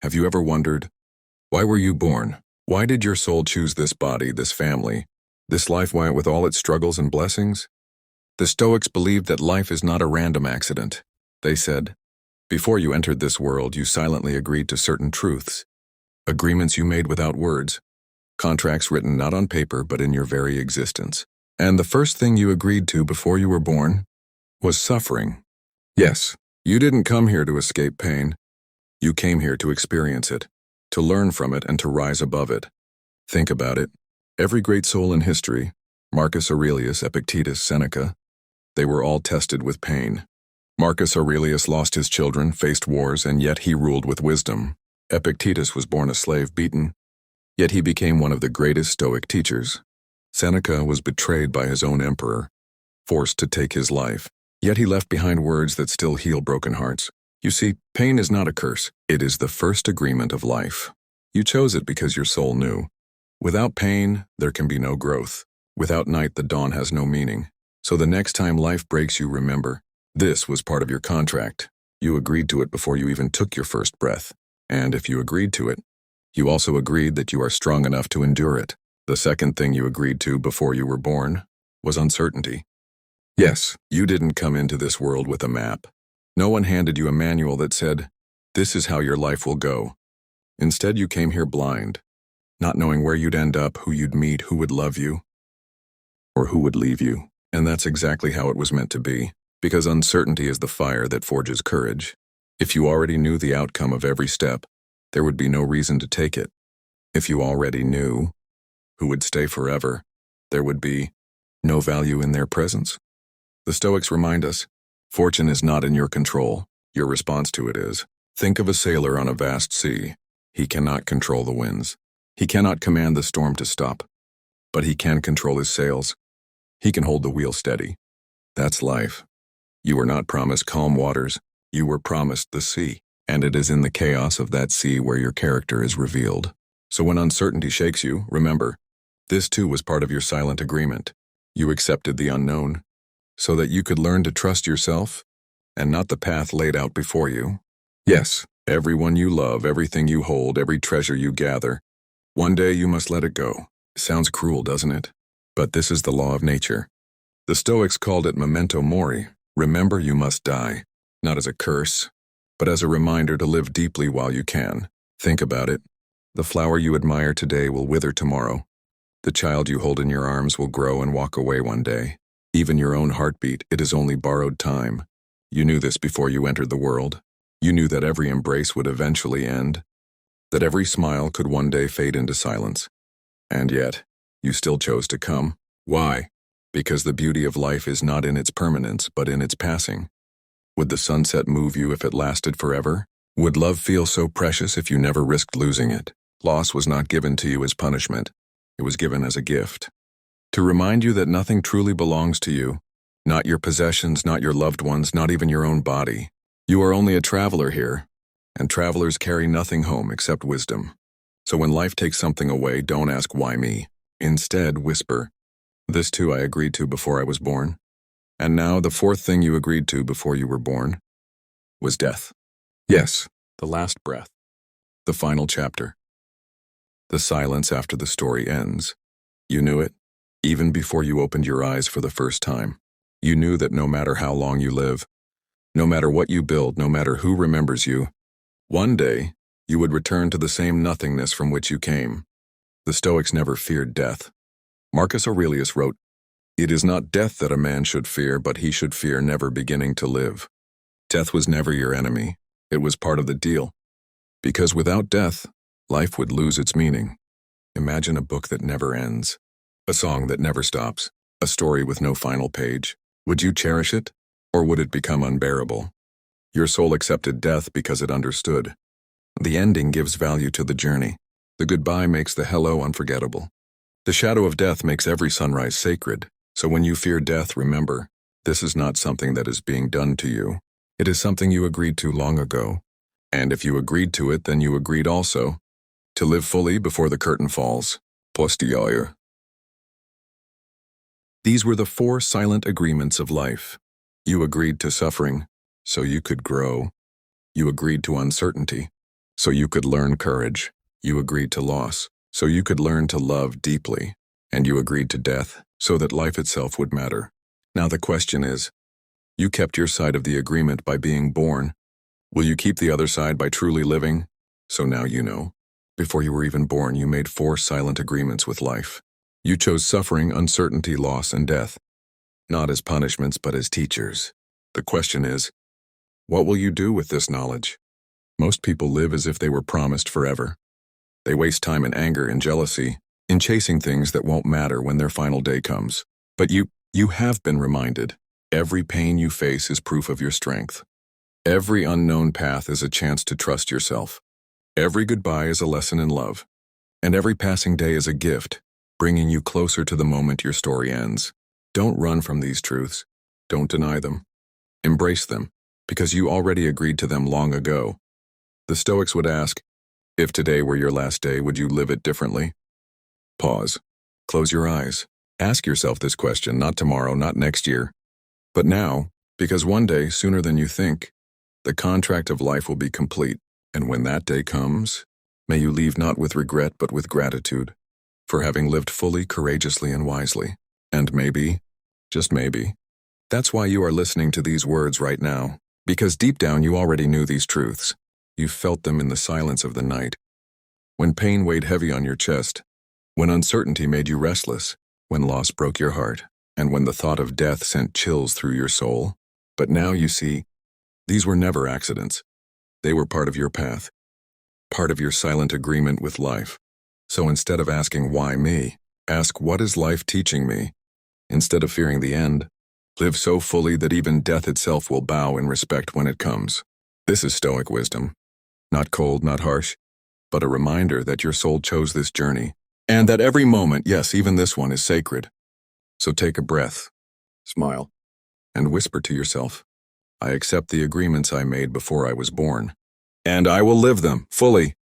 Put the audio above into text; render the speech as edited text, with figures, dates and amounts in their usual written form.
Have you ever wondered, why were you born? Why did your soul choose this body, this family, this life with all its struggles and blessings? The Stoics believed that life is not a random accident. They said, before you entered this world, you silently agreed to certain truths, agreements you made without words, contracts written not on paper but in your very existence. And the first thing you agreed to before you were born was suffering. Yes, you didn't come here to escape pain. You came here to experience it, to learn from it and to rise above it. Think about it. Every great soul in history, Marcus Aurelius, Epictetus, Seneca, they were all tested with pain. Marcus Aurelius lost his children, faced wars, and yet he ruled with wisdom. Epictetus was born a slave, beaten, yet he became one of the greatest Stoic teachers. Seneca was betrayed by his own emperor, forced to take his life, yet he left behind words that still heal broken hearts. You see, pain is not a curse. It is the first agreement of life. You chose it because your soul knew. Without pain, there can be no growth. Without night, the dawn has no meaning. So the next time life breaks you, remember, this was part of your contract. You agreed to it before you even took your first breath. And if you agreed to it, you also agreed that you are strong enough to endure it. The second thing you agreed to before you were born was uncertainty. Yes, you didn't come into this world with a map. No one handed you a manual that said, this is how your life will go. Instead, you came here blind, not knowing where you'd end up, who you'd meet, who would love you, or who would leave you. And that's exactly how it was meant to be, because uncertainty is the fire that forges courage. If you already knew the outcome of every step, there would be no reason to take it. If you already knew who would stay forever, there would be no value in their presence. The Stoics remind us, fortune is not in your control. Your response to it is. Think of a sailor on a vast sea. He cannot control the winds. He cannot command the storm to stop. But he can control his sails. He can hold the wheel steady. That's life. You were not promised calm waters. You were promised the sea. And it is in the chaos of that sea where your character is revealed. So when uncertainty shakes you, remember, this too was part of your silent agreement. You accepted the unknown, so that you could learn to trust yourself and not the path laid out before you. Yes, everyone you love, everything you hold, every treasure you gather, one day you must let it go. Sounds cruel, doesn't it? But this is the law of nature. The Stoics called it memento mori. Remember, you must die, not as a curse, but as a reminder to live deeply while you can. Think about it. The flower you admire today will wither tomorrow. The child you hold in your arms will grow and walk away one day. Even your own heartbeat, it is only borrowed time. You knew this before you entered the world. You knew that every embrace would eventually end, that every smile could one day fade into silence. And yet, you still chose to come. Why? Because the beauty of life is not in its permanence, but in its passing. Would the sunset move you if it lasted forever? Would love feel so precious if you never risked losing it? Loss was not given to you as punishment. It was given as a gift. To remind you that nothing truly belongs to you, not your possessions, not your loved ones, not even your own body. You are only a traveler here, and travelers carry nothing home except wisdom. So when life takes something away, don't ask why me. Instead, whisper, this too I agreed to before I was born. And now the fourth thing you agreed to before you were born was death. Yes, the last breath, the final chapter. The silence after the story ends. You knew it, even before you opened your eyes for the first time. You knew that no matter how long you live, no matter what you build, no matter who remembers you, one day you would return to the same nothingness from which you came. The Stoics never feared death. Marcus Aurelius wrote, it is not death that a man should fear, but he should fear never beginning to live. Death was never your enemy. It was part of the deal. Because without death, life would lose its meaning. Imagine a book that never ends, a song that never stops, a story with no final page. Would you cherish it, or would it become unbearable? Your soul accepted death because it understood. The ending gives value to the journey. The goodbye makes the hello unforgettable. The shadow of death makes every sunrise sacred. So when you fear death, remember, this is not something that is being done to you. It is something you agreed to long ago. And if you agreed to it, then you agreed also to live fully before the curtain falls. Posterior. These were the 4 silent agreements of life. You agreed to suffering, so you could grow. You agreed to uncertainty, So you could learn courage. You agreed to loss. So you could learn to love deeply. And you agreed to death, so that life itself would matter. Now the question is, you kept your side of the agreement by being born. Will you keep the other side by truly living? So now you know. Before you were even born, you made 4 silent agreements with life. You chose suffering, uncertainty, loss, and death. Not as punishments, but as teachers. The question is, what will you do with this knowledge? Most people live as if they were promised forever. They waste time in anger and jealousy, in chasing things that won't matter when their final day comes. But you have been reminded. Every pain you face is proof of your strength. Every unknown path is a chance to trust yourself. Every goodbye is a lesson in love. And every passing day is a gift, bringing you closer to the moment your story ends. Don't run from these truths. Don't deny them. Embrace them, because you already agreed to them long ago. The Stoics would ask, if today were your last day, would you live it differently? Pause. Close your eyes. Ask yourself this question, not tomorrow, not next year, but now, because one day, sooner than you think, the contract of life will be complete. And when that day comes, may you leave not with regret but with gratitude for having lived fully, courageously, and wisely. And maybe, just maybe, that's why you are listening to these words right now, because deep down you already knew these truths. You felt them in the silence of the night, when pain weighed heavy on your chest, when uncertainty made you restless, when loss broke your heart, and when the thought of death sent chills through your soul. But now you see, these were never accidents. They were part of your path, part of your silent agreement with life. So instead of asking, why me, ask, what is life teaching me? Instead of fearing the end, live so fully that even death itself will bow in respect when it comes. This is Stoic wisdom. Not cold, not harsh, but a reminder that your soul chose this journey, and that every moment, yes, even this one, is sacred. So take a breath, smile, and whisper to yourself, I accept the agreements I made before I was born, and I will live them fully.